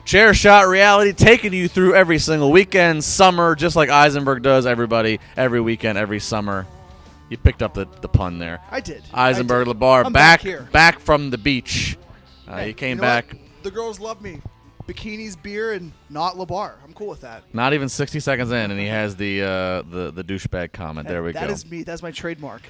Chair Shot Reality, taking you through every single weekend, summer, just like Eisenberg does, everybody, every weekend, every summer. You picked up the pun there. I did. Eisenberg, LeBar, I'm back from the beach. Hey, you came know back. what? The girls love me. Bikinis, beer, and not LeBar. I'm cool with that. Not even 60 seconds in, and he has the douchebag comment. There we go. That is me. That's my trademark.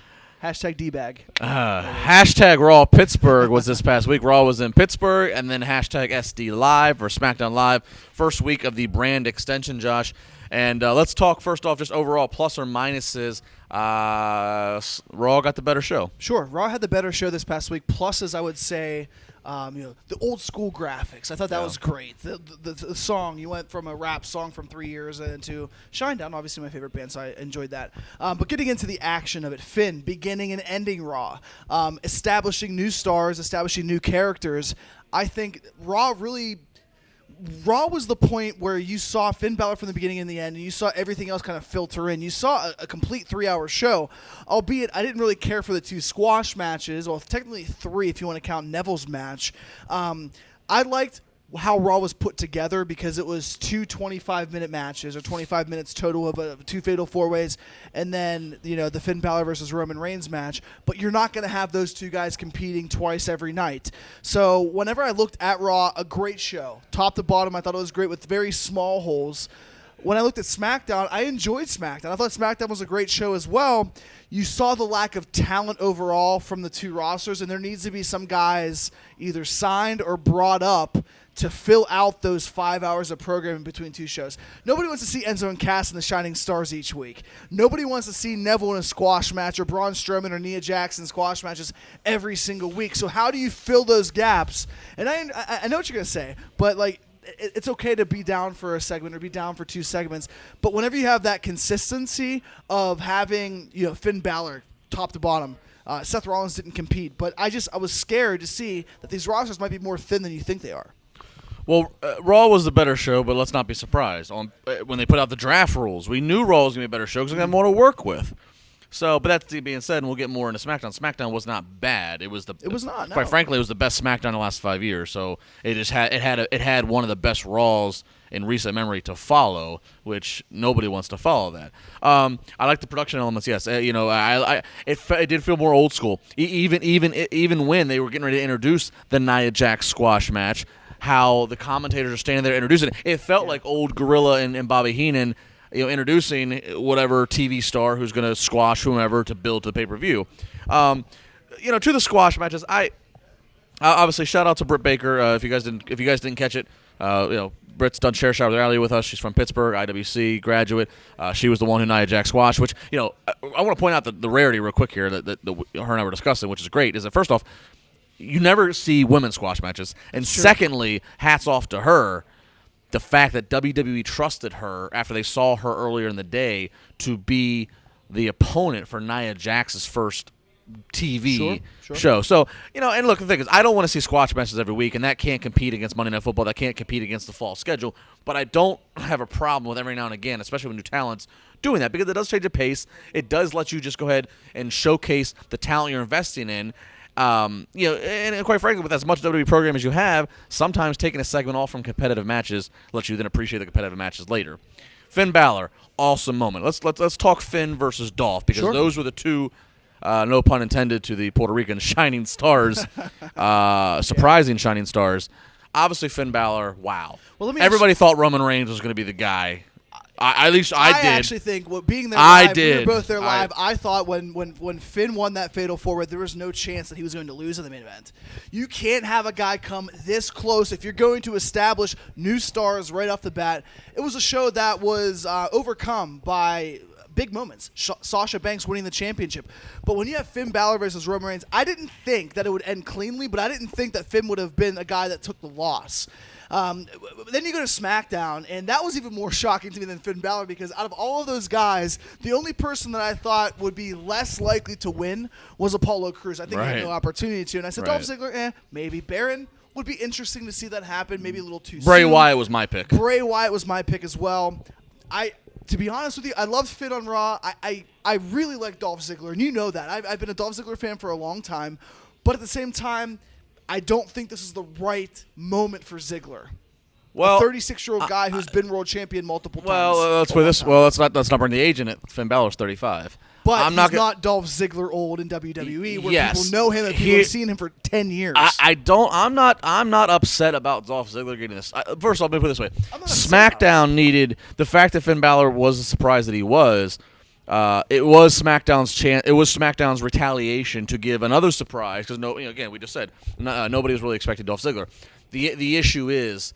Hashtag D-bag. Hashtag Raw Pittsburgh was this past week. Raw was in Pittsburgh, and then hashtag SD Live or SmackDown Live. First week of the brand extension, Josh. And let's talk first off just overall plus or minuses. Raw got the better show. Sure. Raw had the better show this past week. Pluses, I would say, the old school graphics. I thought that was great. The song, you went from a rap song from 3 years into Shinedown, obviously my favorite band, so I enjoyed that. But getting into the action of it, Finn beginning and ending Raw, establishing new stars, establishing new characters. I think Raw was the point where you saw Finn Balor from the beginning and the end, and you saw everything else kind of filter in. You saw a complete 3-hour show, albeit I didn't really care for the 2 squash matches, well, technically 3 if you want to count Neville's match. I liked how Raw was put together because it was 2 25-minute matches, or 25 minutes total of 2 fatal 4-ways, and then the Finn Balor versus Roman Reigns match. But you're not going to have those 2 guys competing twice every night. So whenever I looked at Raw, a great show, top to bottom. I thought it was great with very small holes. When I looked at SmackDown, I enjoyed SmackDown. I thought SmackDown was a great show as well. You saw the lack of talent overall from the 2 rosters, and there needs to be some guys either signed or brought up to fill out those 5 hours of programming between 2 shows. Nobody wants to see Enzo and Cass in the Shining Stars each week. Nobody wants to see Neville in a squash match or Braun Strowman or Nia Jax in squash matches every single week. So how do you fill those gaps? And I know what you're going to say, but it's okay to be down for a segment or be down for 2 segments. But whenever you have that consistency of having Finn Balor top to bottom, Seth Rollins didn't compete, but I was scared to see that these rosters might be more thin than you think they are. Well, Raw was the better show, but let's not be surprised. When they put out the draft rules, we knew Raw was going to be a better show because we had more to work with. So, but that being said, and we'll get more into SmackDown. SmackDown was not bad. It was not. Quite frankly, it was the best SmackDown in the last 5 years. So it had one of the best Raws in recent memory to follow, which nobody wants to follow that. I like the production elements. Yes, it did feel more old school. Even when they were getting ready to introduce the Nia Jax squash match. How the commentators are standing there introducing it. It felt like old Gorilla and Bobby Heenan, introducing whatever TV star who's going to squash whomever to build to the pay-per-view. To the squash matches, I obviously shout out to Britt Baker. If you guys didn't catch it, Britt's done Chair Shot Reality with us. She's from Pittsburgh, IWC graduate. She was the one who Nia Jax squashed, which I want to point out the rarity real quick here that her and I were discussing, which is great. Is that first off, you never see women's squash matches. And secondly, hats off to her, the fact that WWE trusted her after they saw her earlier in the day to be the opponent for Nia Jax's first TV show. So, and look, the thing is, I don't want to see squash matches every week, and that can't compete against Monday Night Football. That can't compete against the fall schedule. But I don't have a problem with every now and again, especially with new talents, doing that because it does change the pace. It does let you just go ahead and showcase the talent you're investing in. And quite frankly, with as much WWE program as you have, sometimes taking a segment off from competitive matches lets you then appreciate the competitive matches later. Finn Balor, awesome moment. Let's talk Finn versus Dolph because those were the 2, no pun intended to the Puerto Rican shining stars, surprising shining stars. Obviously, Finn Balor, wow. Well, everybody thought Roman Reigns was going to be the guy. At least I did. I actually think being there live, we were both there live. I thought when Finn won that fatal 4-way, there was no chance that he was going to lose in the main event. You can't have a guy come this close if you're going to establish new stars right off the bat. It was a show that was overcome by big moments. Sasha Banks winning the championship. But when you have Finn Balor versus Roman Reigns, I didn't think that it would end cleanly, but I didn't think that Finn would have been a guy that took the loss. Then you go to SmackDown, and that was even more shocking to me than Finn Balor because out of all of those guys, the only person that I thought would be less likely to win was Apollo Crews. I think he had no opportunity to. And I said, Dolph Ziggler, maybe. Baron would be interesting to see that happen, maybe a little too soon. Bray Wyatt was my pick. Bray Wyatt was my pick as well. To be honest with you, I loved Finn on Raw. I really like Dolph Ziggler, and you know that. I've been a Dolph Ziggler fan for a long time. But at the same time, I don't think this is the right moment for Ziggler. Well, a 36-year-old guy who's been world champion multiple times. Well, let's put this. Well, let's not bring the age in it. Finn Balor's 35. But I'm he's not Dolph Ziggler old in WWE, where Yes. people know him and people have seen him for 10 years. I'm not upset about Dolph Ziggler getting this. First of all, let me put it this way: I'm not upset SmackDown needed the fact that Finn Balor was a surprise that he was. It was SmackDown's chance. It was SmackDown's retaliation to give another surprise because again, we just said nobody was really expecting Dolph Ziggler. The issue is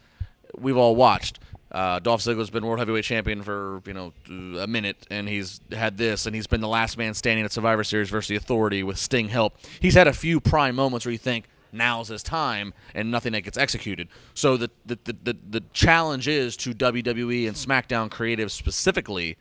we've all watched. Dolph Ziggler's been World Heavyweight Champion for a minute, and he's had this, and he's been the last man standing at Survivor Series versus the Authority with Sting help. He's had a few prime moments where you think now's his time, and nothing that gets executed. So the challenge is to WWE and SmackDown creative specifically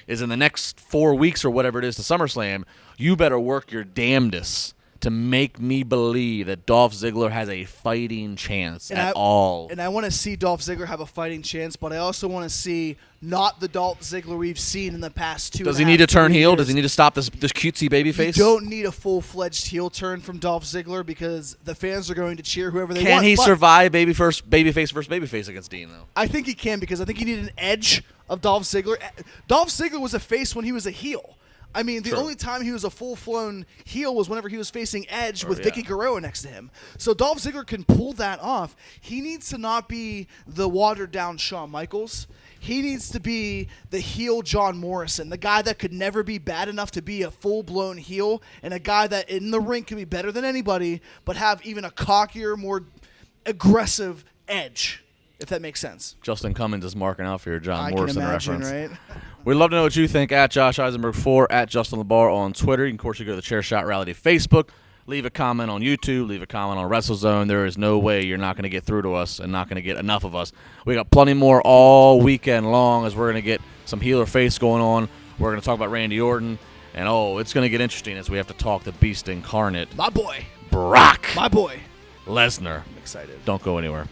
is in the next 4 weeks or whatever it is to SummerSlam, you better work your damnedest to make me believe that Dolph Ziggler has a fighting chance at all. And I want to see Dolph Ziggler have a fighting chance, but I also want to see not the Dolph Ziggler we've seen in the past 2 Does he need to turn heel? Does he need to stop this cutesy baby face? You don't need a full-fledged heel turn from Dolph Ziggler because the fans are going to cheer whoever they want. Can he survive babyface versus babyface against Dean, though? I think he can because I think you need an edge of Dolph Ziggler. Dolph Ziggler was a face when he was a heel. I mean, the only time he was a full-flown heel was whenever he was facing Edge with Vicky Guerrero next to him. So Dolph Ziggler can pull that off. He needs to not be the watered-down Shawn Michaels. He needs to be the heel John Morrison, the guy that could never be bad enough to be a full-blown heel, and a guy that in the ring can be better than anybody, but have even a cockier, more aggressive edge, if that makes sense. Justin Cummins is marking out for your John Morrison can imagine, reference. Right? We'd love to know what you think at Josh Eisenberg 4, at Justin LeBar on Twitter. You can, of course, you go to the Chairshot Reality Facebook. Leave a comment on YouTube. Leave a comment on WrestleZone. There is no way you're not going to get through to us and not going to get enough of us. We got plenty more all weekend long as we're going to get some heel or face going on. We're going to talk about Randy Orton. And, it's going to get interesting as we have to talk the Beast Incarnate. My boy. Brock. My boy. Lesnar. I'm excited. Don't go anywhere.